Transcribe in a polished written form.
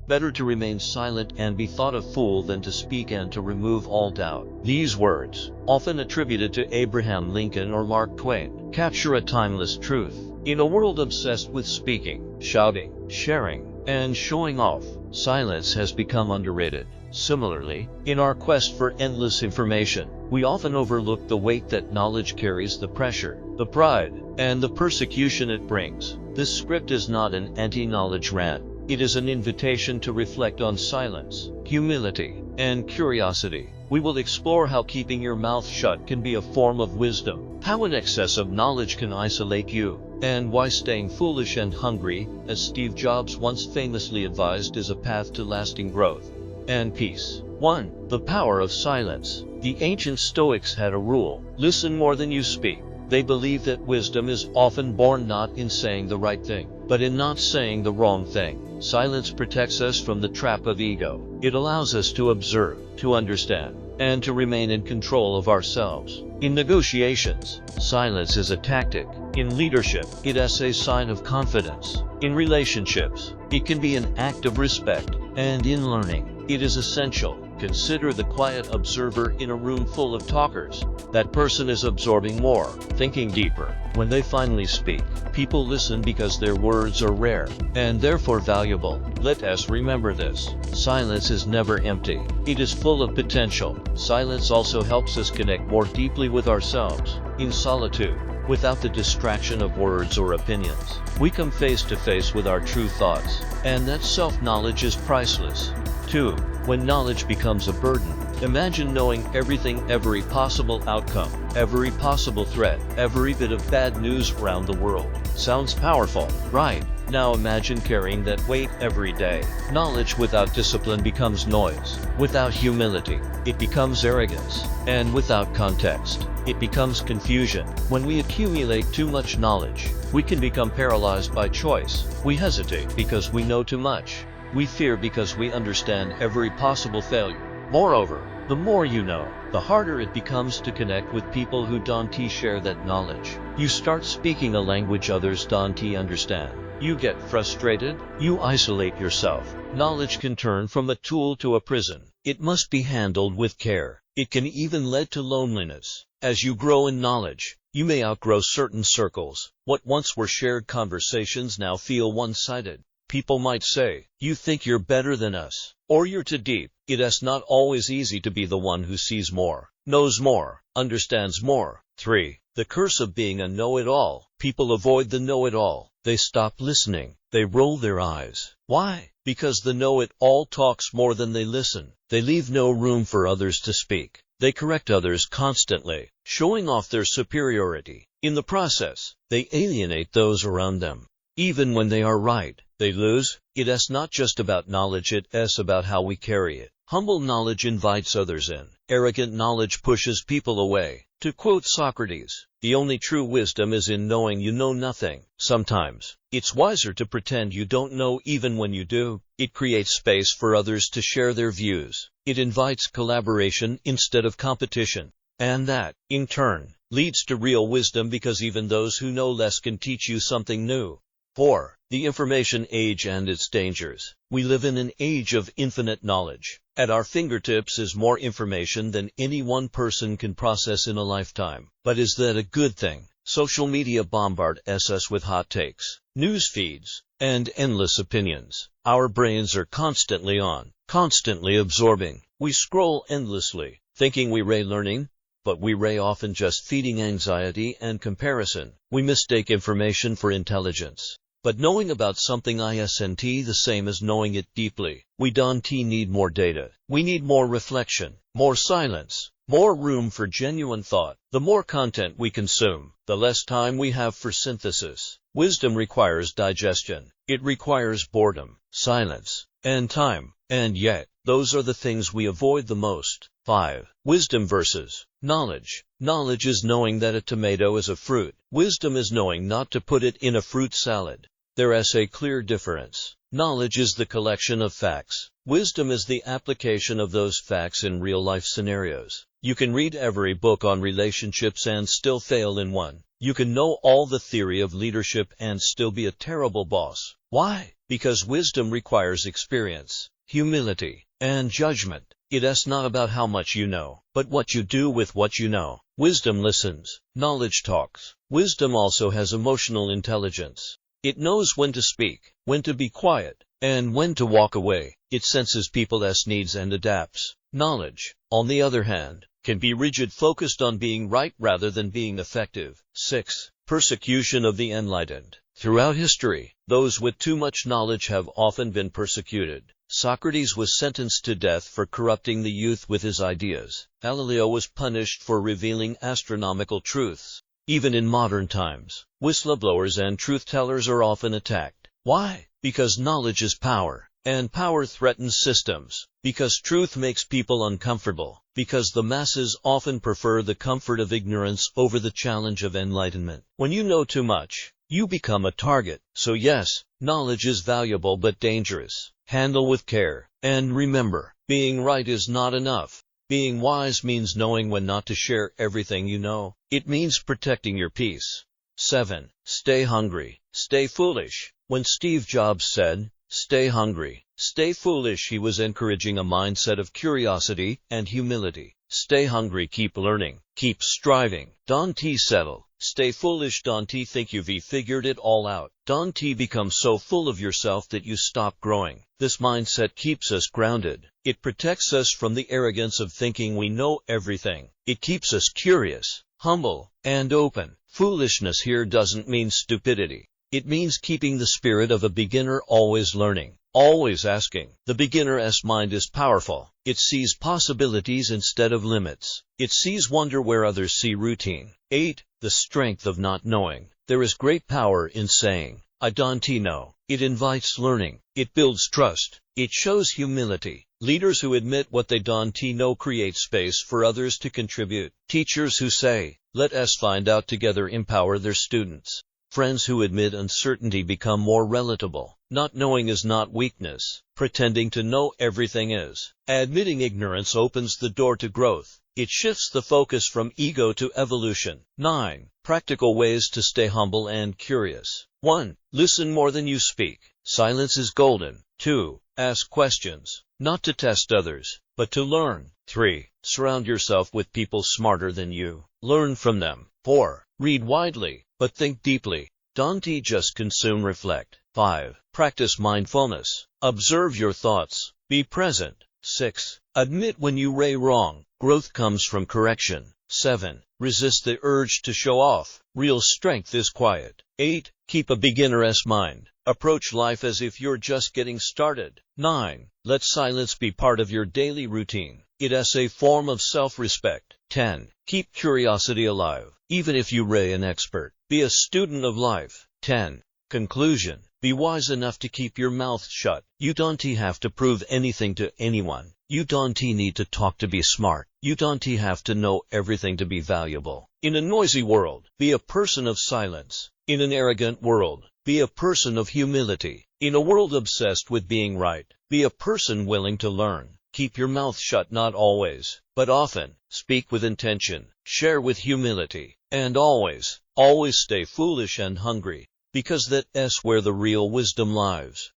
Better to remain silent and be thought a fool than to speak and to remove all doubt. These words, often attributed to Abraham Lincoln or Mark Twain, capture a timeless truth. In a world obsessed with speaking, shouting, sharing, and showing off, silence has become underrated. Similarly, in our quest for endless information, we often overlook the weight that knowledge carries, the pressure, the pride, and the persecution it brings. This script is not an anti-knowledge rant. It is an invitation to reflect on silence, humility, and curiosity. We will explore how keeping your mouth shut can be a form of wisdom, how an excess of knowledge can isolate you, and why staying foolish and hungry, as Steve Jobs once famously advised, is a path to lasting growth and peace. 1. The power of silence. The ancient Stoics had a rule: listen more than you speak. They believed that wisdom is often born not in saying the right thing, but in not saying the wrong thing. Silence protects us from the trap of ego. It allows us to observe, to understand, and to remain in control of ourselves. In negotiations, silence is a tactic. In leadership, it is a sign of confidence. In relationships, it can be an act of respect. And in learning, it is essential. Consider the quiet observer in a room full of talkers. That person is absorbing more, thinking deeper. When they finally speak, people listen because their words are rare, and therefore valuable. Let us remember this. Silence is never empty. It is full of potential. Silence also helps us connect more deeply with ourselves. In solitude, without the distraction of words or opinions, we come face to face with our true thoughts, and that self-knowledge is priceless. 2. When knowledge becomes a burden. Imagine knowing everything, every possible outcome, every possible threat, every bit of bad news around the world. Sounds powerful, right? Now imagine carrying that weight every day. Knowledge without discipline becomes noise. Without humility, it becomes arrogance. And without context, it becomes confusion. When we accumulate too much knowledge, we can become paralyzed by choice. We hesitate because we know too much. We fear because we understand every possible failure. Moreover, the more you know, the harder it becomes to connect with people who don't share that knowledge. You start speaking a language others don't understand. You get frustrated. You isolate yourself. Knowledge can turn from a tool to a prison. It must be handled with care. It can even lead to loneliness. As you grow in knowledge, you may outgrow certain circles. What once were shared conversations now feel one-sided. People might say, "You think you're better than us," or "You're too deep." It is not always easy to be the one who sees more, knows more, understands more. 3. The curse of being a know-it-all. People avoid the know-it-all. They stop listening. They roll their eyes. Why? Because the know-it-all talks more than they listen. They leave no room for others to speak. They correct others constantly, showing off their superiority. In the process, they alienate those around them. Even when they are right, they lose. It is not just about knowledge, it is about how we carry it. Humble knowledge invites others in. Arrogant knowledge pushes people away. To quote Socrates, the only true wisdom is in knowing you know nothing. Sometimes, it's wiser to pretend you don't know even when you do. It creates space for others to share their views. It invites collaboration instead of competition. And that, in turn, leads to real wisdom because even those who know less can teach you something new. 4. The information age and its dangers. We live in an age of infinite knowledge. At our fingertips is more information than any one person can process in a lifetime. But is that a good thing? Social media bombards us with hot takes, news feeds, and endless opinions. Our brains are constantly on, constantly absorbing. We scroll endlessly, thinking we're learning, but we're often just feeding anxiety and comparison. We mistake information for intelligence. But knowing about something isn't the same as knowing it deeply. We don't need more data. We need more reflection, more silence, more room for genuine thought. The more content we consume, the less time we have for synthesis. Wisdom requires digestion. It requires boredom, silence, and time. And yet, those are the things we avoid the most. 5. Wisdom versus knowledge. Knowledge is knowing that a tomato is a fruit. Wisdom is knowing not to put it in a fruit salad. There is a clear difference. Knowledge is the collection of facts. Wisdom is the application of those facts in real-life scenarios. You can read every book on relationships and still fail in one. You can know all the theory of leadership and still be a terrible boss. Why? Because wisdom requires experience, humility, and judgment. It's not about how much you know, but what you do with what you know. Wisdom listens, knowledge talks. Wisdom also has emotional intelligence. It knows when to speak, when to be quiet, and when to walk away. It senses people's needs and adapts. Knowledge, on the other hand, can be rigid, focused on being right rather than being effective. 6. Persecution of the enlightened. Throughout history, those with too much knowledge have often been persecuted. Socrates was sentenced to death for corrupting the youth with his ideas. Galileo was punished for revealing astronomical truths. Even in modern times, whistleblowers and truth-tellers are often attacked. Why? Because knowledge is power, and power threatens systems. Because truth makes people uncomfortable. Because the masses often prefer the comfort of ignorance over the challenge of enlightenment. When you know too much, you become a target. So yes, knowledge is valuable but dangerous. Handle with care. And remember, being right is not enough. Being wise means knowing when not to share everything you know. It means protecting your peace. 7. Stay hungry. Stay foolish. When Steve Jobs said, "Stay hungry, stay foolish," he was encouraging a mindset of curiosity and humility. Stay hungry, keep learning, keep striving. Don't settle. Stay foolish, don't think you've figured it all out. Don't become so full of yourself that you stop growing. This mindset keeps us grounded. It protects us from the arrogance of thinking we know everything. It keeps us curious, humble, and open. Foolishness here doesn't mean stupidity. It means keeping the spirit of a beginner, always learning, always asking. The beginner's mind is powerful. It sees possibilities instead of limits. It sees wonder where others see routine. 8. The strength of not knowing. There is great power in saying, "I don't know." It invites learning. It builds trust. It shows humility. Leaders who admit what they don't know create space for others to contribute. Teachers who say, "Let us find out together," empower their students. Friends who admit uncertainty become more relatable. Not knowing is not weakness. Pretending to know everything is. Admitting ignorance opens the door to growth. It shifts the focus from ego to evolution. 9. Practical ways to stay humble and curious. 1. Listen more than you speak. Silence is golden. 2. Ask questions, not to test others, but to learn. 3. Surround yourself with people smarter than you. Learn from them. 4. Read widely, but think deeply. Don't just consume, reflect. 5. Practice mindfulness. Observe your thoughts. Be present. 6. Admit when you are wrong. Growth comes from correction. 7. Resist the urge to show off. Real strength is quiet. 8. Keep a beginner's mind. Approach life as if you're just getting started. 9. Let silence be part of your daily routine. It's a form of self-respect. 10. Keep curiosity alive. Even if you're an expert, be a student of life. 10. Conclusion. Be wise enough to keep your mouth shut. You don't have to prove anything to anyone. You don't need to talk to be smart. You don't have to know everything to be valuable. In a noisy world, be a person of silence. In an arrogant world, be a person of humility. In a world obsessed with being right, be a person willing to learn. Keep your mouth shut, not always, but often. Speak with intention, share with humility, and always, always stay foolish and hungry, because that's where the real wisdom lies.